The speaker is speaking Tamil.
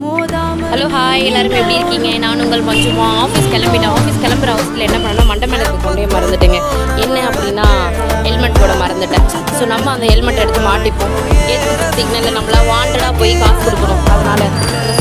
ஹலோ ஹாய் எல்லாருமே எப்படி இருக்கீங்க? நான் உங்கள் மஞ்சுமா. ஆஃபீஸ் கிளம்புற ஹவுஸில் என்ன பண்ணணும், மண்டை மேலே கொண்டே மறந்துட்டேங்க. என்ன அப்படின்னா ஹெல்மெட் போட மறந்துட்டேன். ஸோ நம்ம அந்த ஹெல்மெட் எடுத்து மாட்டிப்போம். சிக்னலில் நம்மளா வாண்டடாக போய் காசு கொடுக்கணும். அதனால் இந்த